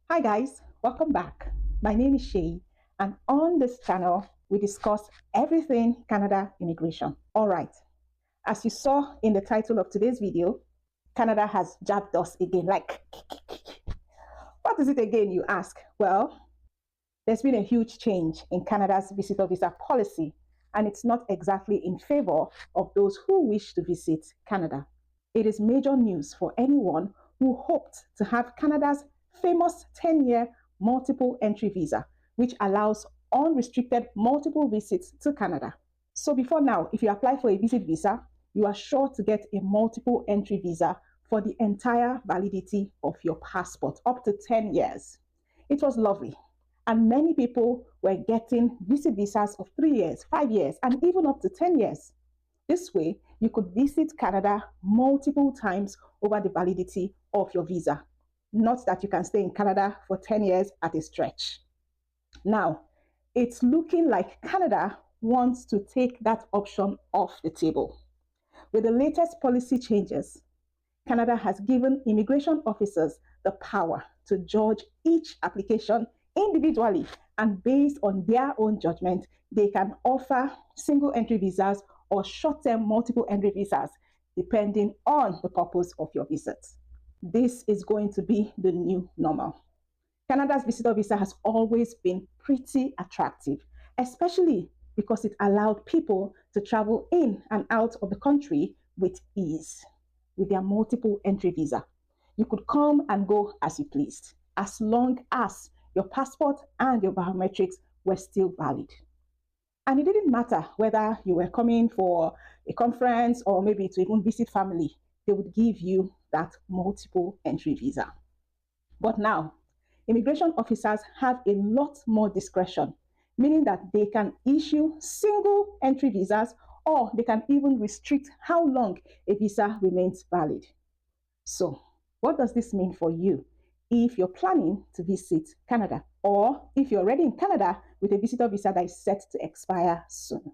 Hi guys, welcome back. My name is Shay, and on this channel we discuss everything Canada immigration. All right, as you saw in the title of today's video, Canada has jabbed us again. Like, what is it again, you ask? Well, there's been a huge change in Canada's visitor visa policy, and it's not exactly in favor of those who wish to visit Canada. It is major news for anyone who hoped to have Canada's famous 10-year multiple entry visa, which allows unrestricted multiple visits to Canada. So before now, if you apply for a visit visa, you are sure to get a multiple entry visa for the entire validity of your passport, up to 10 years. It was lovely. And many people were getting visit visas of 3 years, 5 years, and even up to 10 years. This way, you could visit Canada multiple times over the validity of your visa. Not that you can stay in Canada for 10 years at a stretch. Now, it's looking like Canada wants to take that option off the table. With the latest policy changes, Canada has given immigration officers the power to judge each application individually, and based on their own judgment, they can offer single entry visas or short-term multiple entry visas, depending on the purpose of your visit. This is going to be the new normal. Canada's visitor visa has always been pretty attractive, especially because it allowed people to travel in and out of the country with ease. With their multiple entry visa, you could come and go as you pleased, as long as your passport and your biometrics were still valid. And it didn't matter whether you were coming for a conference or maybe to even visit family, they would give you that multiple entry visa. But now, immigration officers have a lot more discretion, meaning that they can issue single entry visas, or they can even restrict how long a visa remains valid. So, what does this mean for you if you're planning to visit Canada, or if you're already in Canada with a visitor visa that is set to expire soon?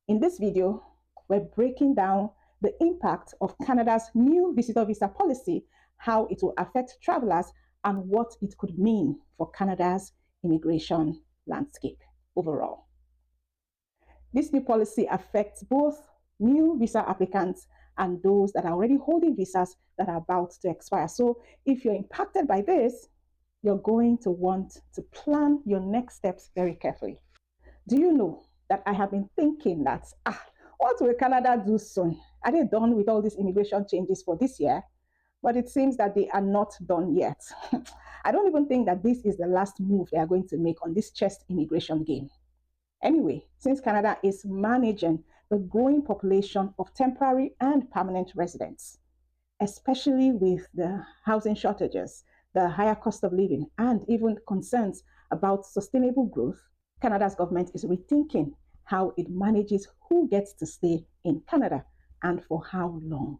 In this video, we're breaking down the impact of Canada's new visitor visa policy, how it will affect travelers, and what it could mean for Canada's immigration landscape overall. This new policy affects both new visa applicants and those that are already holding visas that are about to expire. So if you're impacted by this, you're going to want to plan your next steps very carefully. Do you know that I have been thinking that, what will Canada do soon? Are they done with all these immigration changes for this year? But it seems that they are not done yet. I don't even think that this is the last move they are going to make on this chess immigration game. Anyway, since Canada is managing the growing population of temporary and permanent residents, especially with the housing shortages, the higher cost of living, and even concerns about sustainable growth, Canada's government is rethinking how it manages who gets to stay in Canada and for how long.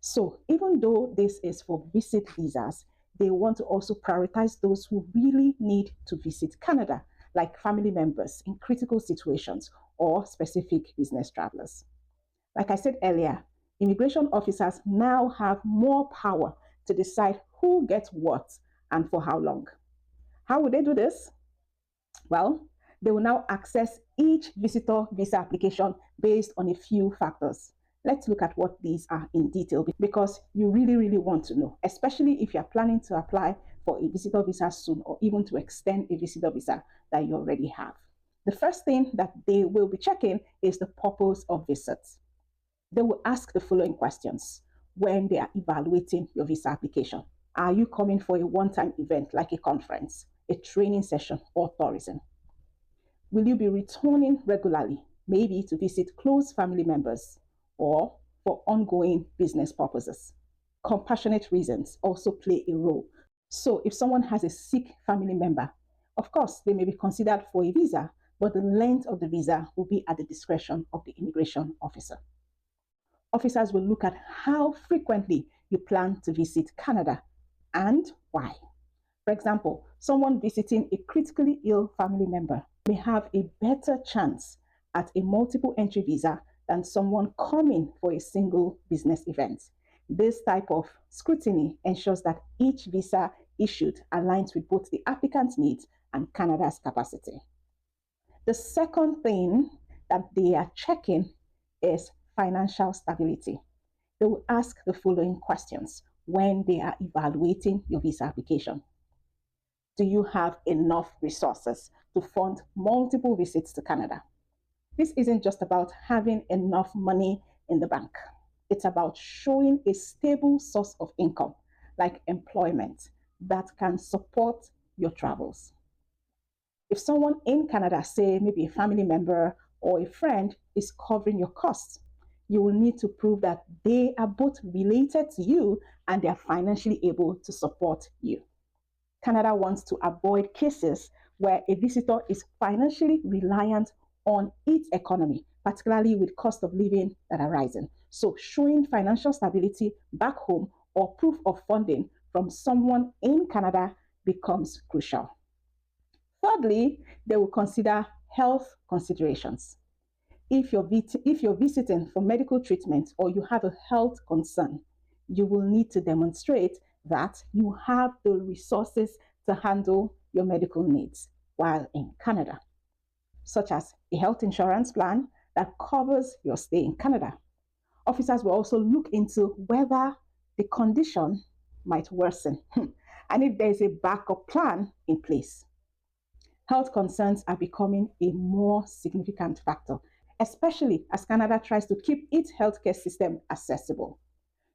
So even though this is for visit visas, they want to also prioritize those who really need to visit Canada, like family members in critical situations or specific business travelers. Like I said earlier, immigration officers now have more power to decide who gets what and for how long. How will they do this? Well, they will now access each visitor visa application based on a few factors. Let's look at what these are in detail, because you really want to know, especially if you're planning to apply for a visitor visa soon, or even to extend a visitor visa that you already have. The first thing that they will be checking is the purpose of visits. They will ask the following questions when they are evaluating your visa application. Are you coming for a one-time event like a conference, a training session, or tourism? Will you be returning regularly, maybe to visit close family members or for ongoing business purposes? Compassionate reasons also play a role. So if someone has a sick family member, of course, they may be considered for a visa, but the length of the visa will be at the discretion of the immigration officer. Officers will look at how frequently you plan to visit Canada and why. For example, someone visiting a critically ill family member may have a better chance at a multiple entry visa than someone coming for a single business event. This type of scrutiny ensures that each visa issued aligns with both the applicant's needs and Canada's capacity. The second thing that they are checking is financial stability. They will ask the following questions when they are evaluating your visa application. Do you have enough resources to fund multiple visits to Canada? This isn't just about having enough money in the bank. It's about showing a stable source of income, like employment, that can support your travels. If someone in Canada, say maybe a family member or a friend, is covering your costs, you will need to prove that they are both related to you and they are financially able to support you. Canada wants to avoid cases where a visitor is financially reliant on its economy, particularly with cost of living that are rising. So showing financial stability back home or proof of funding from someone in Canada becomes crucial. Thirdly, they will consider health considerations. If you're visiting for medical treatment or you have a health concern, you will need to demonstrate that you have the resources to handle your medical needs while in Canada, such as a health insurance plan that covers your stay in Canada. Officers will also look into whether the condition might worsen and if there is a backup plan in place. Health concerns are becoming a more significant factor, especially as Canada tries to keep its healthcare system accessible.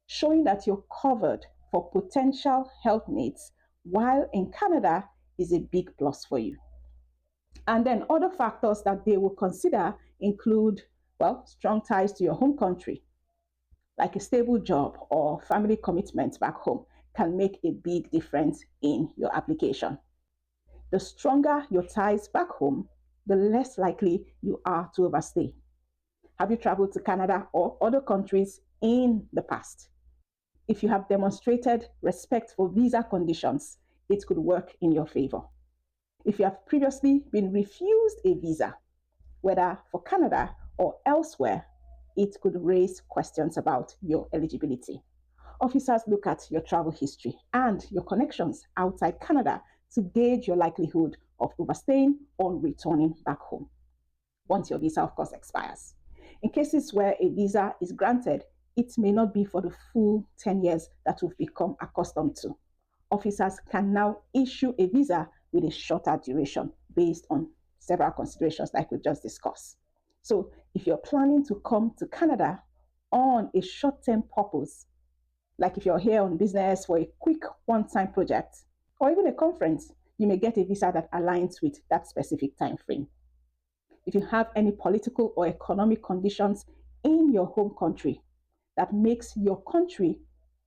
Showing that you're covered for potential health needs while in Canada is a big plus for you. And then other factors that they will consider include, well, strong ties to your home country, like a stable job or family commitments back home can make a big difference in your application. The stronger your ties back home, the less likely you are to overstay. Have you traveled to Canada or other countries in the past? If you have demonstrated respect for visa conditions, it could work in your favor. If you have previously been refused a visa, whether for Canada or elsewhere, it could raise questions about your eligibility. Officers look at your travel history and your connections outside Canada to gauge your likelihood of overstaying or returning back home once your visa, of course, expires. In cases where a visa is granted, it may not be for the full 10 years that we've become accustomed to. Officers can now issue a visa with a shorter duration based on several considerations like we just discussed. So if you're planning to come to Canada on a short-term purpose, like if you're here on business for a quick one-time project or even a conference, you may get a visa that aligns with that specific time frame. If you have any political or economic conditions in your home country that makes your country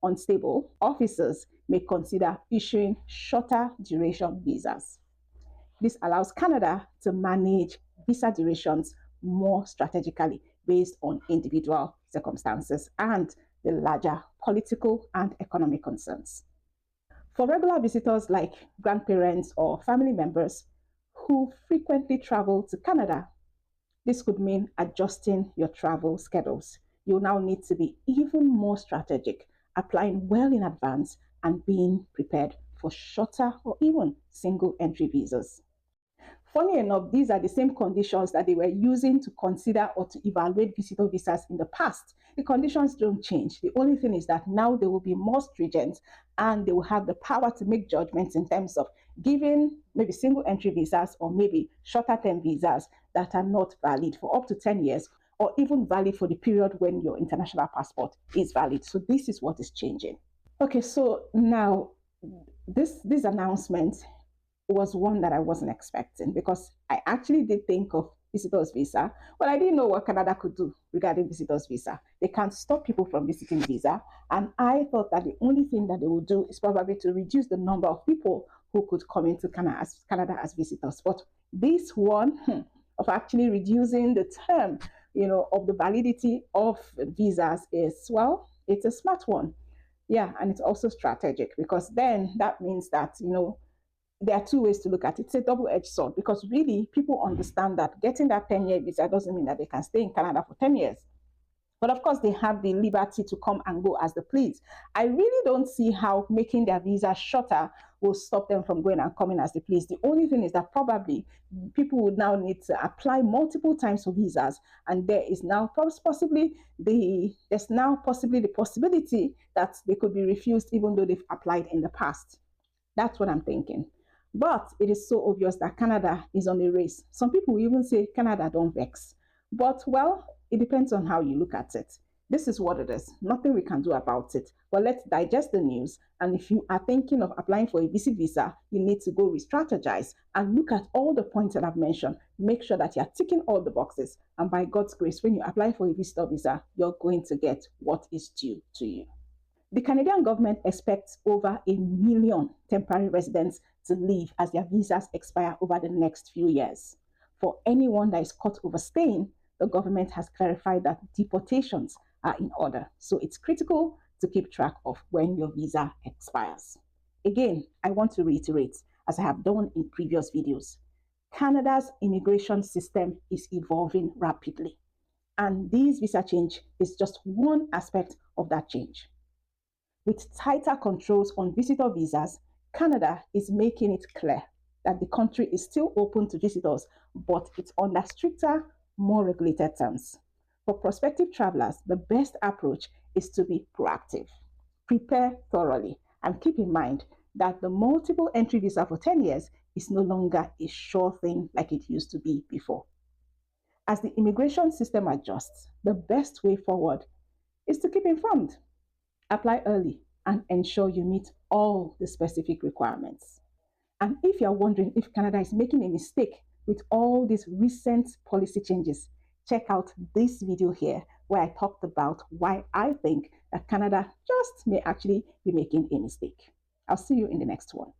unstable, officers may consider issuing shorter duration visas. This allows Canada to manage visa durations more strategically based on individual circumstances and the larger political and economic concerns. For regular visitors like grandparents or family members who frequently travel to Canada, this could mean adjusting your travel schedules. You'll now need to be even more strategic, applying well in advance and being prepared for shorter or even single entry visas. Funny enough, these are the same conditions that they were using to consider or to evaluate visitor visas in the past. The conditions don't change. The only thing is that now they will be more stringent and they will have the power to make judgments in terms of giving maybe single entry visas or maybe shorter term visas that are not valid for up to 10 years or even valid for the period when your international passport is valid. So this is what is changing. Okay, so now this announcement was one that I wasn't expecting because I actually did think of visitors visa, but I didn't know what Canada could do regarding visitors visa. They can't stop people from visiting visa, and I thought that the only thing that they would do is probably to reduce the number of people who could come into Canada as visitors. But this one of actually reducing the term, of the validity of visas is, well, it's a smart one. Yeah, and it's also strategic because then that means that, there are two ways to look at it. It's a double-edged sword because really people understand that getting that 10-year visa doesn't mean that they can stay in Canada for 10 years. But of course, they have the liberty to come and go as they please. I really don't see how making their visa shorter will stop them from going and coming as they please. The only thing is that probably people would now need to apply multiple times for visas, and there is now possibly the possibility that they could be refused even though they've applied in the past. That's what I'm thinking. But it is so obvious that Canada is on a race. Some people even say Canada don't vex. But well, it depends on how you look at it. This is what it is. Nothing we can do about it. But let's digest the news. And if you are thinking of applying for a visit visa, you need to go re-strategize and look at all the points that I've mentioned. Make sure that you're ticking all the boxes. And by God's grace, when you apply for a visitor visa, you're going to get what is due to you. The Canadian government expects over 1 million temporary residents to leave as their visas expire over the next few years. For anyone that is caught overstaying, the government has clarified that deportations are in order. So it's critical to keep track of when your visa expires. Again, I want to reiterate, as I have done in previous videos, Canada's immigration system is evolving rapidly. And this visa change is just one aspect of that change. With tighter controls on visitor visas, Canada is making it clear that the country is still open to visitors, but it's under stricter, more regulated terms. For prospective travelers, the best approach is to be proactive, prepare thoroughly, and keep in mind that the multiple entry visa for 10 years is no longer a sure thing like it used to be before. As the immigration system adjusts, the best way forward is to keep informed, apply early, and ensure you meet all the specific requirements. And if you're wondering if Canada is making a mistake with all these recent policy changes, check out this video here where I talked about why I think that Canada just may actually be making a mistake. I'll see you in the next one.